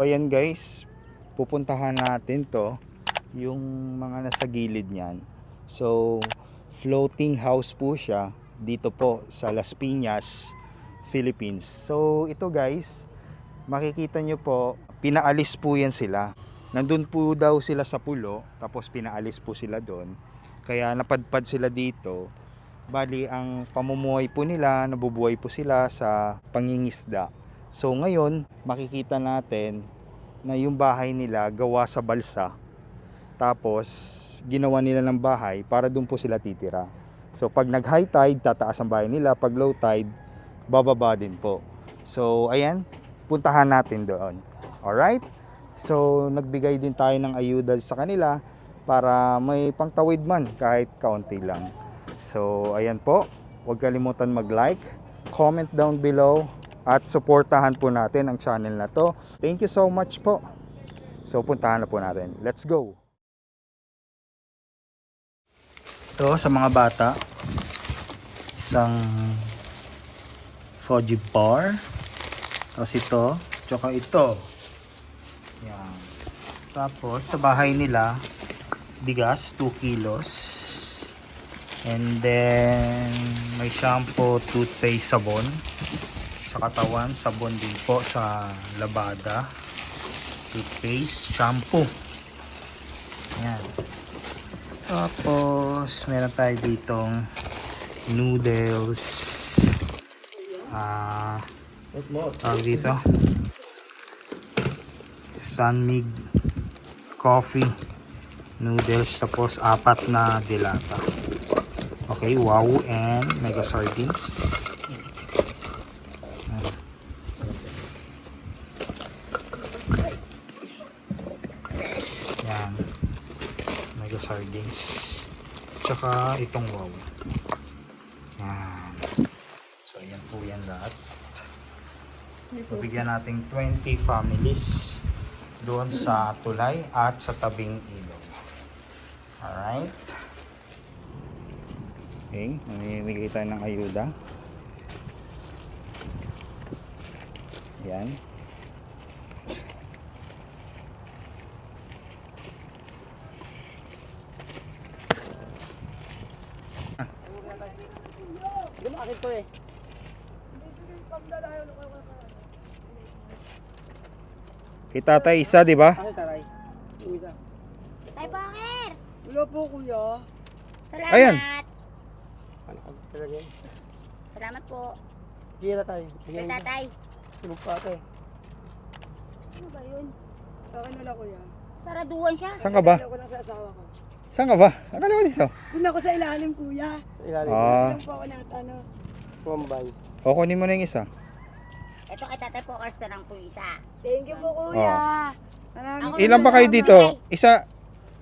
ayan guys, pupuntahan natin to, yung mga nasa gilid niyan. So floating house po siya dito po sa Las Piñas, Philippines. So ito guys, makikita nyo po, pinaalis po yan sila. Nandun po daw sila sa pulo, tapos pinaalis po sila doon. Kaya napadpad sila dito. Bali, ang pamumuhay po nila, nabubuhay po sila sa pangingisda. So ngayon, makikita natin na yung bahay nila gawa sa balsa. Tapos, ginawa nila ng bahay para doon po sila titira. So pag nag high tide, tataas ang bahay nila. Pag low tide, bababa din po. So ayan, puntahan natin doon. Alright? So nagbigay din tayo ng ayuda sa kanila para may pangtawid man kahit kaunti lang. So ayan po, huwag kalimutan mag-like, comment down below at suportahan po natin ang channel na to. Thank you so much po. So puntahan na po natin. Let's go! Ito sa mga bata, isang Fuji bar, tapos ito, tsaka ito. Yan. Tapos sa bahay nila, bigas 2 kilos, and then may shampoo, toothpaste, sabon sa katawan, sabon din po sa labada, toothpaste, shampoo. Yan. Tapos meron tayo ditong noodles, tawag dito Sunmig coffee, noodles, tapos 4 na dilata. Okay, wow, and mega sardines. Yan, mega sardines, tsaka itong wow. Yan. So ayan po yan lahat. Bigyan natin 20 families doon sa tulay at sa tabing ilog. Alright. Okay, mamimigay tayo ng ayuda. Yan. Lumakit ko eh. Kay tatay isa, di ba? Kasi taray. Isa. Tay Poker! Wala po kuya. Salamat! Ayan. Ano ka talaga yan? Salamat po. Kira tayo. Kay tatay. Tulog pa ate. Ano ba yun? Sa akin wala kuya. Saraduan siya. Saan ka ba? Wala ko lang sa asawa ko. Saan ka ba? Akala ko dito. Doon ako sa ilalim kuya. Sa ilalim. Ah. Doon po ako ng ano. Kumbay. O, kunin mo na yung isa. Ito kay tatay Poker sa lang po isa. Thank you po kuya. Maraming Ako Ilan ba kayo naman, dito? tatay. Isa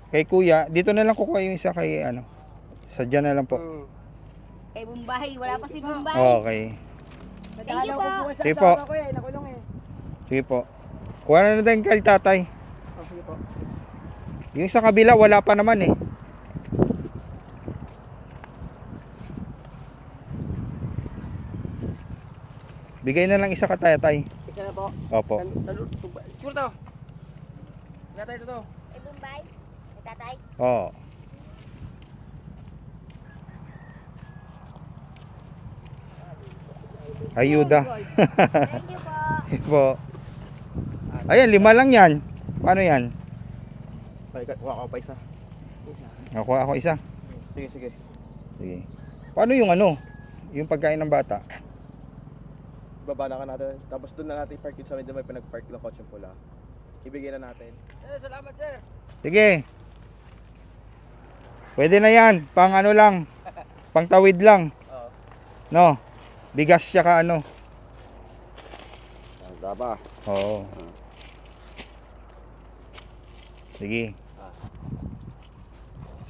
kay kuya. Dito na lang kukuha yung isa kay ano. Sadya na lang po. Kay Bumbay. Wala pa si Bumbay. Okay. Nadalaw you ko po. po sa Sige po. asawa ko eh. Nakulong eh. Sige po. Kuha na natin kay tatay. Oh, sige po. Yung sa kabila wala pa naman eh. Bigay na lang isa ka tatay. Isa na po. Opo. Siguro to. Kaya tayo to. Kay Bumbay. Kay tatay. Oo. Ayuda. Thank you po. Po. Ayan, 5 lang yan. Paano yan? Waka pa isa. Isa. Nakuha ako isa. Sige, sige. Sige. Paano yung ano? Yung pagkain ng bata? Baba na ka natin. Tapos doon na natin i-park yun sa medyo may pinag-park ng kotse pula. Ibigay na natin. Salamat sir. Sige. Pwede na yan. Pang ano lang. Pang tawid lang. Oo. No. Bigas siya ka ano. Daba. Oo. Sige.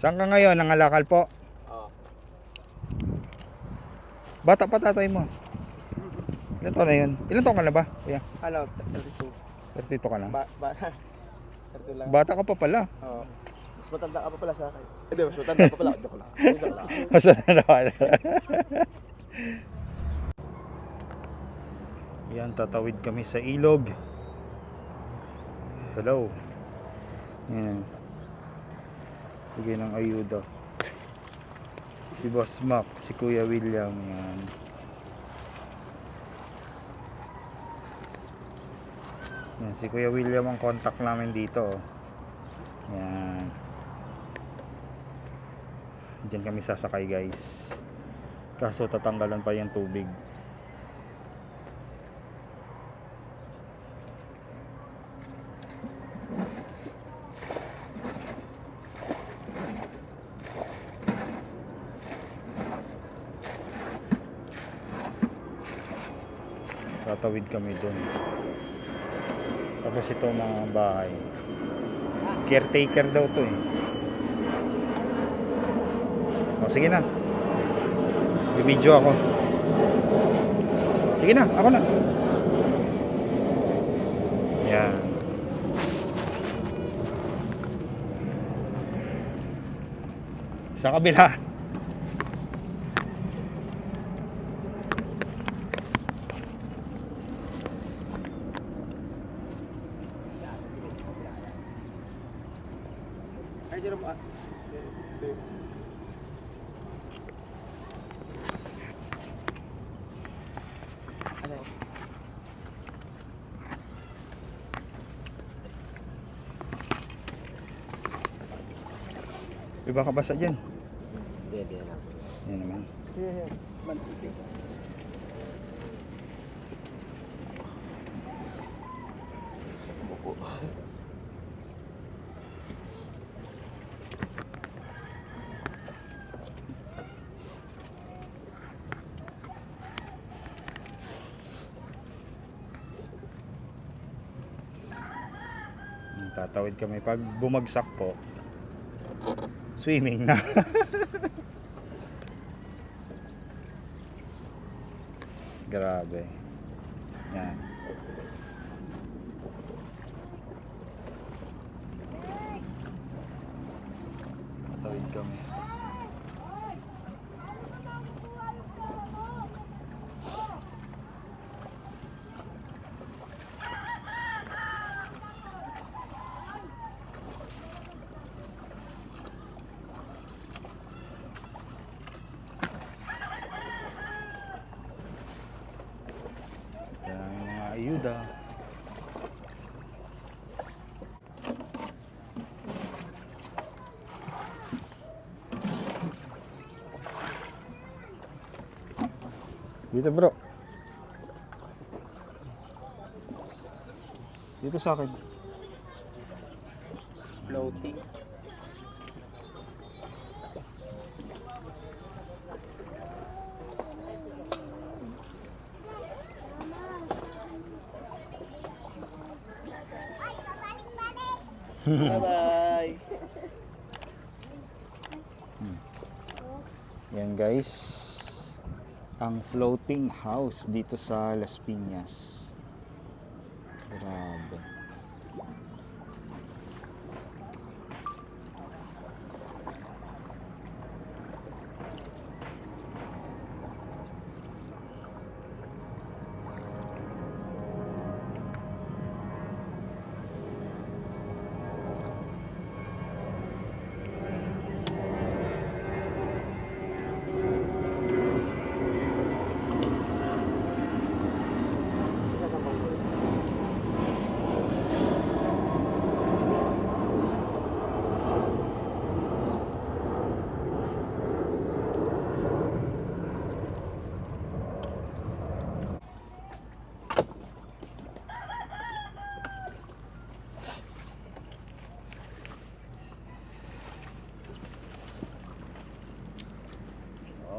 Saan ka ngayon? Nangalakal po? Oo. Bata pa tatay mo. Ilan taon na yun? Ilan taon ka na ba? Kuya? Ano? 32. 32 ka na? 32 lang. Bata ka pa pala. Oo. Mas matanda ka pa pala sa akin. Hindi, mas matanda pa pala. Joke lang. Joke lang. Masana na pala. Yan, tatawid kami sa ilog. Hello. Yan. Bigay ng ayuda. Si Boss Mac, si Kuya William. Yan. Yan, si Kuya William ang contact namin dito. Yan. Diyan kami sasakay guys. Kaso tatanggalan pa yung tubig. Tatawid kami dun. Tapos ito mga bahay. Caretaker daw to eh. O sige na. Bibidyo ako. Sige na, ako na. Yan. Sa kabila. Ay, dyan mo. Iba ka basa dyan? Hindi na. Yan naman. Tatawid kami. Pag bumagsak po, swimming na. Grabe. Yan. Tatawid kami. Yan ang mga ayuda. Dito bro. Dito sa akin. Floating. Bye-bye. Yan guys, ang floating house dito sa Las Piñas. Grabe.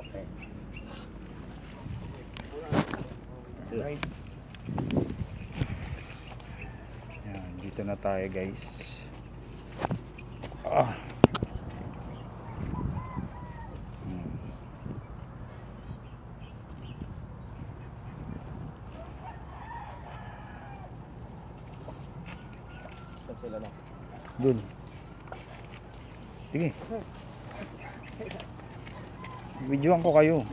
Okay. Right. Yan, dito na tayo guys. Ah. Saan sila na? Dun. Sige. Videoan ko kayo.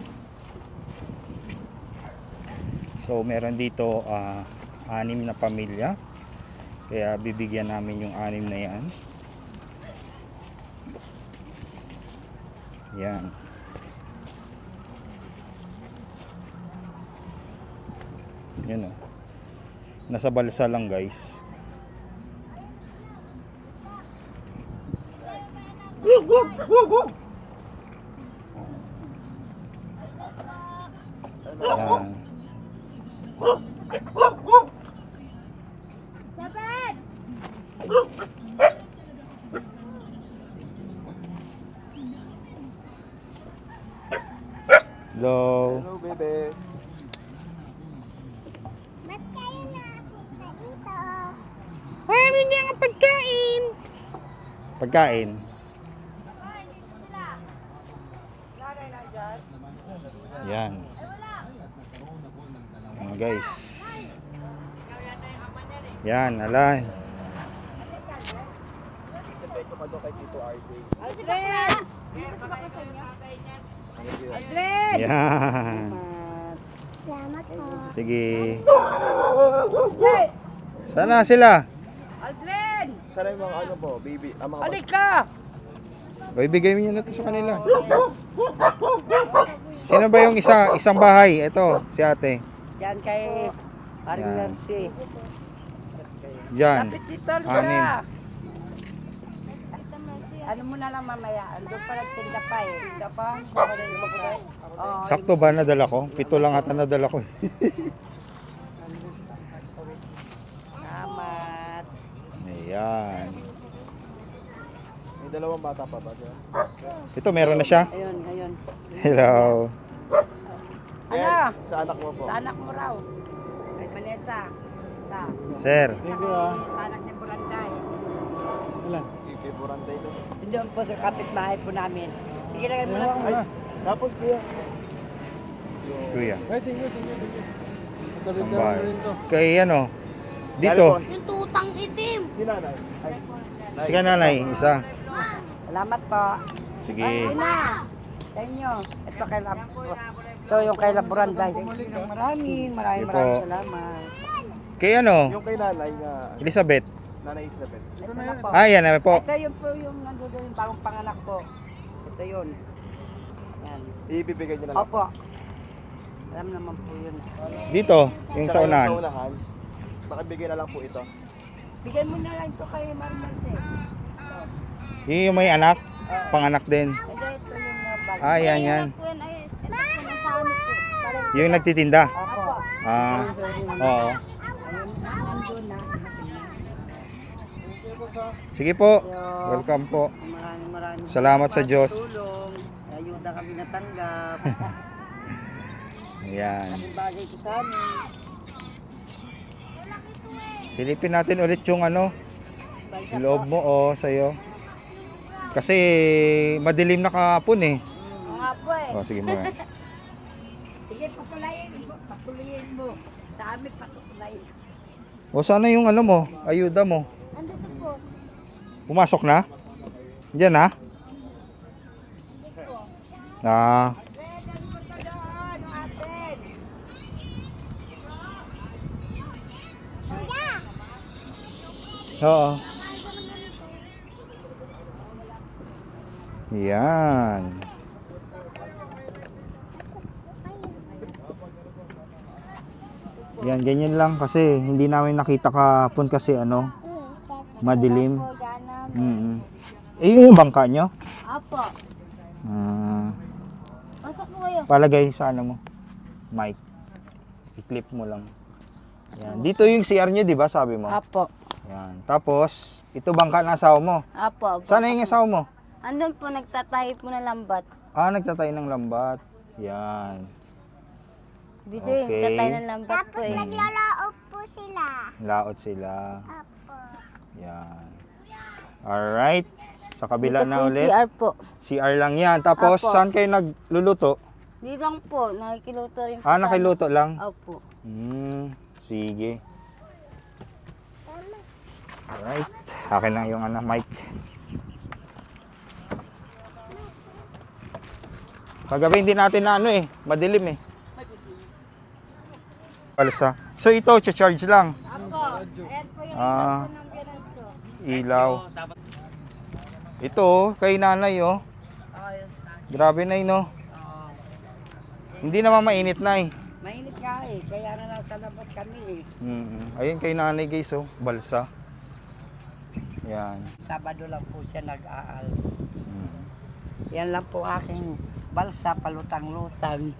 So meron dito 6 na pamilya. Kaya bibigyan namin yung 6 na yan. Yan. Yun o. Nasa balsa lang guys. Yan. Dapat! Hello. Hello, bebe. Ba't kayo nakakita dito? Pagkain. Yan. Mga guys. Yan, alay. Thank you pa doon kay Tito RJ. Aldred! Yan. Salamat po. Sige. Sana sila. Aldrin! Sana yung mga ano po, baby, ang mga Alik ka! O, ibigay mo yun na to sa kanila. Sino ba yung isang bahay? Ito, si ate. Yan kay Paring Yan. Nancy. Yan. Lapit dito, Anim. Aldra. Ano mo na lang mamaya? Andun pa nagtinda pa eh. Tinda pa? Oh, Sakto ba nadala ko? 7 lang ata nadala ko. salamat. Ayan. may dalawang bata pa ba siya? Ito, meron na siya. Ayun, ayun. Hello. Ano? Sa anak mo po. Sa anak mo raw. Kay Vanessa. Sa Sir. sa anak ni Buranday. Kay Buranday doon. Doon po sa kapitbahay po namin. Sige lang mo na. Ay, tapos kuya. Kuya. Ay, thank you. Isang bahay. Kay ano? Dito. Yung tutang itim. Si nanay. Ay, Sige nanay, isa. Salamat po. Sige. Ayun na. Sa inyo. Ito kay Ito yung kay Buranday. Maraming Sige po. salamat. Kay ano? yung kay nanay nga, Elizabeth. nanay Isabel. Ito na po. Ah, yan na po. Ito yung po yung nandun yung bagong panganak ko. Ito yun. Yan. Ibibigay niyo na lang. Opo. Alam naman po yun. Dito, yung sa Sa unahan. unahan, makibigay na lang po ito. Bigay mo na lang ito kay Marmante. Yung may anak, panganak din. Ito yung bagong. Ah, yan, yan. Po yan, ay, ito po nasa ano po. Yung nagtitinda. Opo. Ah, oo. Ayun, nandun na. Sige po. Welcome po. Maraming Salamat sa Diyos. tulong. Ayuda kami natanggap. Ayan. Ang bagay ko sa amin. Silipin natin ulit yung ano, yung loob mo o sa'yo. Kasi madilim na kahapon eh. Mga po eh. O, sige mo. Sige, patuloyin mo. Sa amin, patuloyin. O, sana yung ano mo, ayuda mo. Andito po. Pumasok na? Diyan na? Ah, oo. Yan. Yan, ganyan lang kasi hindi namin nakita kahapon kasi ano, madilim. Eh, yun yung bangka nyo? Apo. Pasok po kayo. Palagay sa ano mo, mic. I-clip mo lang. Yan. Dito yung CR nyo, di ba, sabi mo? Apo. Yan. Tapos, ito bangka na asawa mo. Apo. Sana yung asawa mo? Andun po, nagtatahi po ng lambat. Ah, nagtatay ng lambat. Yan. Busy, Okay. nagtatay ng lambat po eh. Naglalaop po sila. Laot sila. Apo. Yan. Alright. Sa kabila Dito na po yung ulit. CR po. CR lang yan. Tapos, Apo. saan kayo nagluluto? Dito lang po, nakikiluto rin po Ah, sa nakiluto lang? ano. Opo. Sige. Alright. Akin lang yung ano, mic. Kagabi hindi natin na ano eh, madilim eh. Palsa. So ito, charge lang. Apo, ayan po yung Ah. ilaw po ng Ilaw. Ito, oh, kay nanay, oh. Grabe, nay, no? Hindi naman mainit, nay. Mainit nga eh, kaya na nasa labas kami eh. Ayun kay nanay, guys, oh. Balsa. Yan. Sabado lang po siya nag-aals. Mm. Yan lang po aking balsa, palutang-lutang.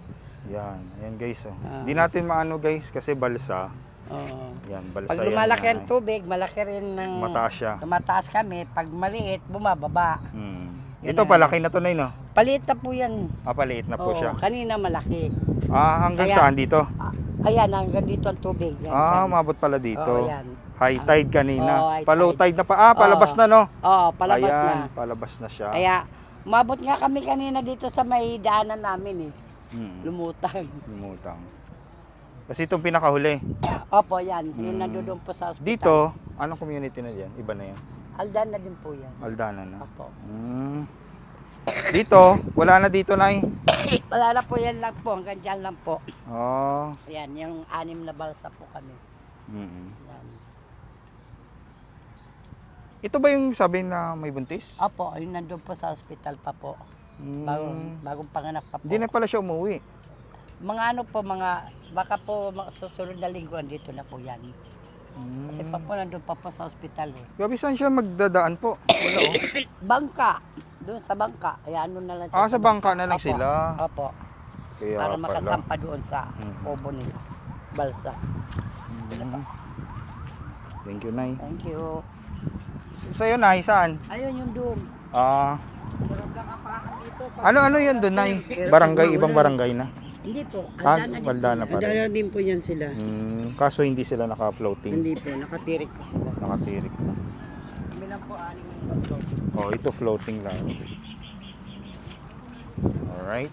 Yan. Ayan, guys, oh. Ah. Hindi natin maano, guys, kasi balsa. Oo. Yan, balsa Pag yan. lumalaki ang nanay. tubig, malaki rin ng... Mataas siya. Tumataas kami. Pag maliit, bumababa. Yan Ito, na. palaki na to, nay, no? Paliit na po yan. Paliit na po Oo, siya. kanina malaki. Hanggang Kaya- saan dito? Ayan, hanggang dito ang tubig. Yan, Umabot pala dito. Oo, yan. High tide kanina. Oo, high Low tide. tide na pa. Palabas Oo. na, no? Oo, palabas Ayan, na. palabas na siya. Kaya, umabot nga kami kanina dito sa may daanan namin eh. Lumutang. Lumutang. Kasi itong pinakahuli. Opo, yan. Yung nandoon po sa ospital. Dito, anong community na yan? Iba na yan. Aldan na din po yan. Aldana na. Opo. Dito, wala na dito, nay. Wala na po yan lang po. Hanggang dyan lang po. Oh. Ayan, yung 6 na balsa po kami. Yan. Ito ba yung sabi na may buntis? Opo, yung nandoon po sa ospital pa po. Bagong panganak pa po. Hindi na pala siya umuwi. Mga ano po, baka po susunod na linggo andito na po yan. Kasi pa po nandun pa po sa ospital eh. Gabi, saan siya magdadaan po? Wala, oh. Bangka, doon sa bangka. Kaya ano na lang siya Sa bangka na lang Opo. sila. Opo, Kaya para pala. makasampa doon sa obo nila. Balsa. Thank you, nay. Thank you. Sa'yo, nay, saan? Ayun yung doon. Ano yan doon, nay? Barangay, ibang barangay na. Hindi po. Waldana pa rin. Aldana din po yan sila. Kaso hindi sila naka-floating. Hindi po, nakatirik po sila. Nakatirik na. Kami lang po 6 Oh, ito floating lang. Alright.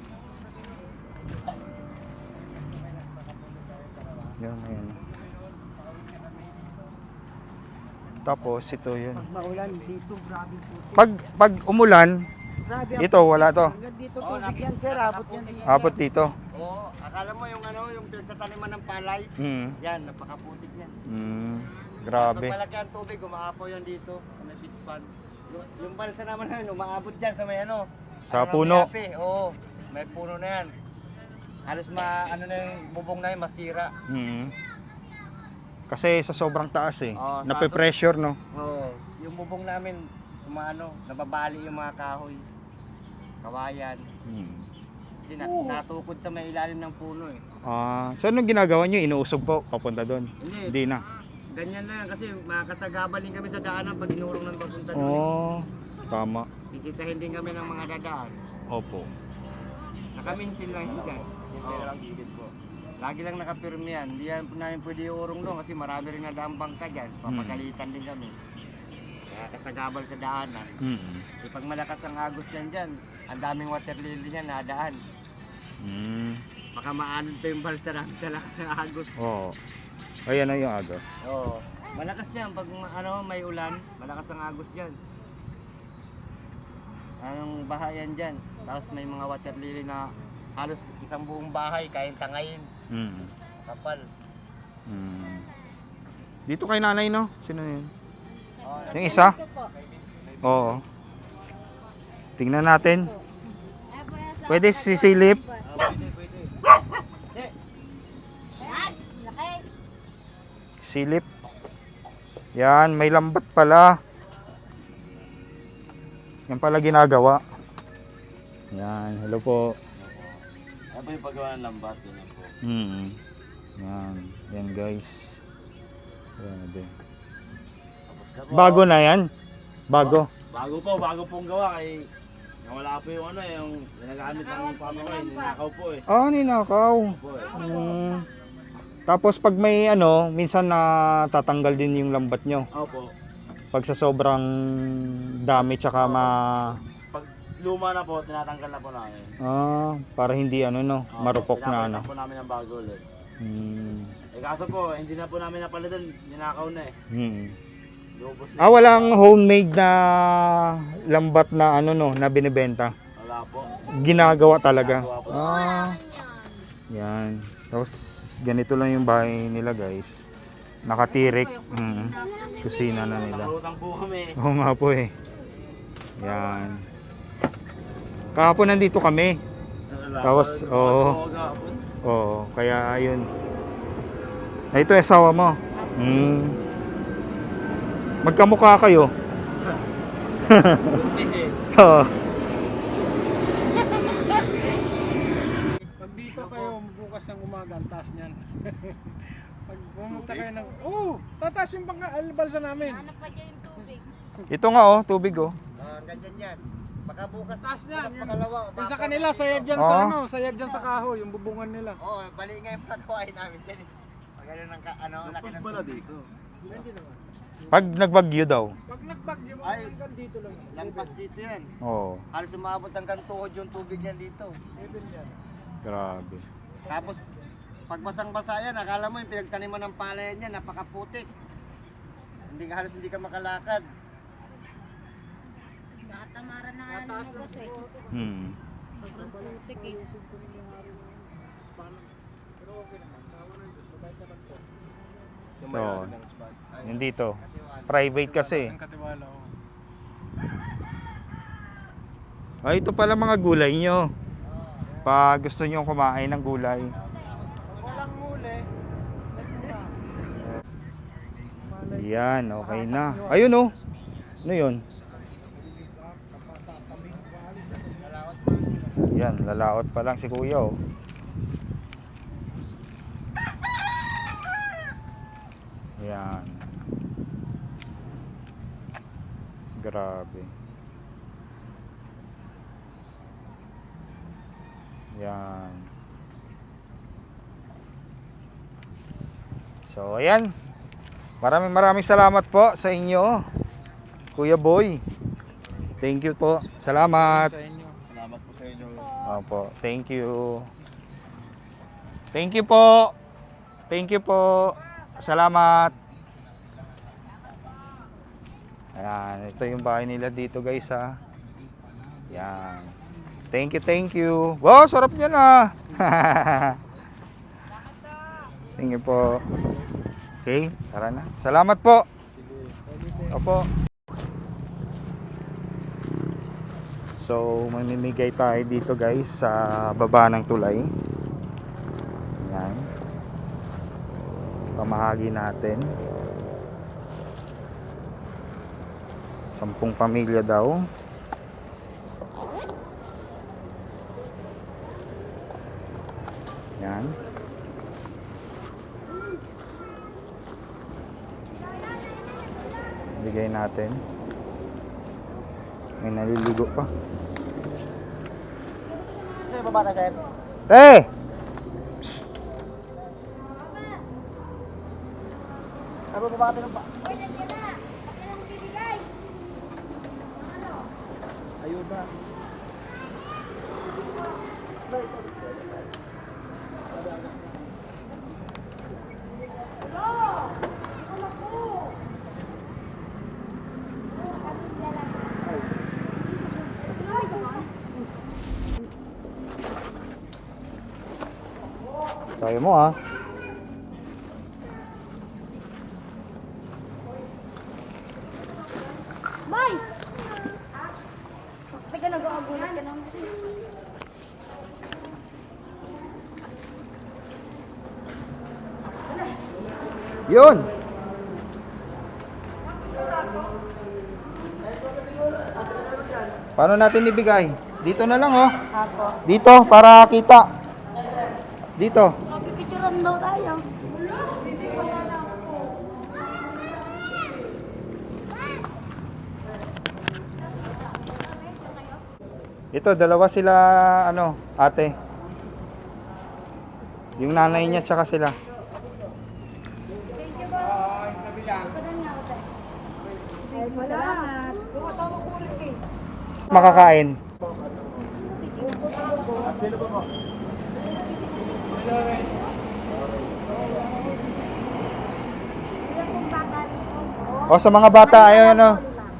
Yan, ayan. Tapos ito yun. Maulan dito, grabe po. Pag umulan, Grabe ito wala to. hanggang dito tubig yan sir, abot yan. Abot dito. Oo, akala mo yung yung pinagtataniman ng palay, yan, napakaputik yan. Grabe. Pag malaki ang tubig, umaapaw yan dito, sa may pispan. Yung balsa naman na yun, umaabot dyan sa may Sa na, puno. may api. Oo, may puno na yan. Halos na yung bubong na yun, masira. Kasi sa sobrang taas eh. Oo, sa- Nape-pressure, no? Oo, yung bubong namin, nababali yung mga kahoy, kawayan. Kasi natukod sa may ilalim ng puno eh. So anong ginagawa nyo? Inuusog po papunta doon? Hindi. Hindi na. Ganyan na yan kasi makakasagaban din kami sa daanan pag inurong ng papunta doon. Oh, tama. Sisitahin din kami ng mga dadaan. Opo. Nakamintin lang yun dyan. Hintay na lang gilid po. Lagi lang nakapirmi yan. Hindi yan namin pwede iurong doon kasi marami rin na daang bangka dyan. Papagalitan din kami. Kaya kasagabal sa daanan. Pag malakas ang agos yan dyan, ang daming water lily yan nadaan. Baka maanod pa yung balsa namin sa lakas ng agos. Oo. Ayan na yung agos. Oo. Malakas yan. Pag may ulan, malakas ang agos dyan. Anong bahayan dyan. Tapos may mga water lily na halos isang buong bahay kayang tangayin. Kapal. Dito kay nanay, no? Sino yun? Yung isa? Oo. Tingnan natin. Pwede sisilip. Silip. Yan, may lambat pala. Yan pala ginagawa. Yan, hello po. Ano ba yung paggawa ng lambat? Ganyan po. Yan, yan guys. Yan din. Tapos na po. Bago na yan? Bago. Bago pong gawa kay nawala po yung yung ginagamit ng papa ko, ninakaw po eh. Ninakaw. Po eh. Tapos pag may minsan natatanggal din yung lambat nyo. Opo. Pag sa sobrang dami tsaka Pag luma na po, tinatanggal na po namin. para hindi marupok na Pinapalitan po namin ng bago ulit. Eh kaso po, hindi na po namin napalitan, ninakaw na eh. Lubos na. Walang homemade na lambat na na binibenta. Wala po. Ginagawa talaga. Ginagawa po. Yan. Tapos ganito lang yung bahay nila, guys. Nakatirik. Kusina na nila. Oo nga po eh. Yan. Kahapon nandito kami. Tapos, oo, kaya ayun. Ay, ito yung asawa mo. Magkamukha kayo. Oo. Pag dito kayo bukas ng umaga, ang taas niyan. Pag pumunta kayo ng, tataas yung balsa namin. Ito nga oh, tubig oh. Ganyan yan. Baka bukas, Taas niyan. bukas pangalawa. Yung sa kanila, sayad dyan sa sayad dyan sa kahoy, yung bubungan nila. Oo, bali nga yung pagkawain namin dyan. Pag ano ng laki ng dito. Hindi naman. Pag nagbagyo daw. Pag nagbagyo mo, Ay. hanggang dito lang. Lampas dito yan. Oo. Halos umabot hanggang tuhod yung tubig yan dito. Even yan. Grabe. Tapos, pag basang-basa yan, akala mo yung pinagtaniman ng palayan yan, napakaputik. Halos hindi ka makalakad. Nakatamaran na nga Mataas ng boss eh. Sobrang putik eh. Pero okay naman. Tawa ng Diyos, mabait naman po. Yung Oo. may ng spot. Yung dito. Private kasi. Ang katiwala ko. Ay, ito pala mga gulay nyo. Pag gusto nyo kumain ng gulay. Walang huli. Yan, okay na. Ayun oh. Ano yun? Yan, lalaot pa lang si kuya oh. Yan. Grabe. Yan. So, ayan. Maraming salamat po sa inyo, Kuya Boy. Thank you po. Salamat. Sa inyo. Salamat po sa inyo. Opo, thank you. Thank you po. Thank you po. Salamat. Ayan, ito yung bahay nila dito guys ha. Yan. Thank you. Wow, sarap niya na. Thank you po. Okay, tara na. Salamat po. Opo. So, mamimigay tayo dito guys sa baba ng tulay. Yan. Pamahagi natin. 10 pamilya daw. Yan. Bigay natin. May naliligo pa. Sir, baba na sir. Eh! Psst! Sabi baba ka ng pa. Ayuda. Kaya mo ah. Bay! Teka, nag-aagulat ka naman. Yun! Paano natin ibigay? Dito na lang oh. Ako. Dito para kita. Dito. Pipicturean daw tayo. Ito, dalawa sila, ano, ate. Yung nanay niya tsaka sila. Makakain. O sa mga bata, ayun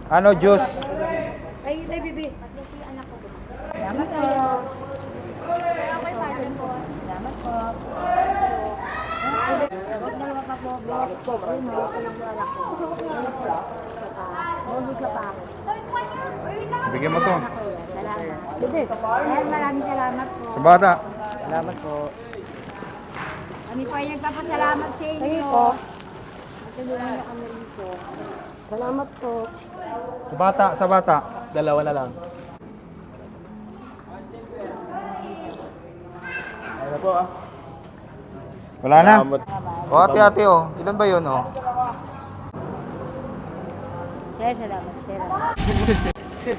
ano, juice. Ay, bibi. Salamat po. Salamat po. Huwag dalawa pa po. Bigyan mo to. Salamat. Bebe, maraming salamat po. Sa bata. Salamat po. Kami po ay nagpapasalamat sa inyo. Kayo po. Matulungan niyo kami rito. Salamat po. Sa bata, sa bata. Dalawa na lang. Ayun na po ah. Wala na. Salamat. O ate, oh. Ilan ba yun, oh? Sir, salamat. Sir.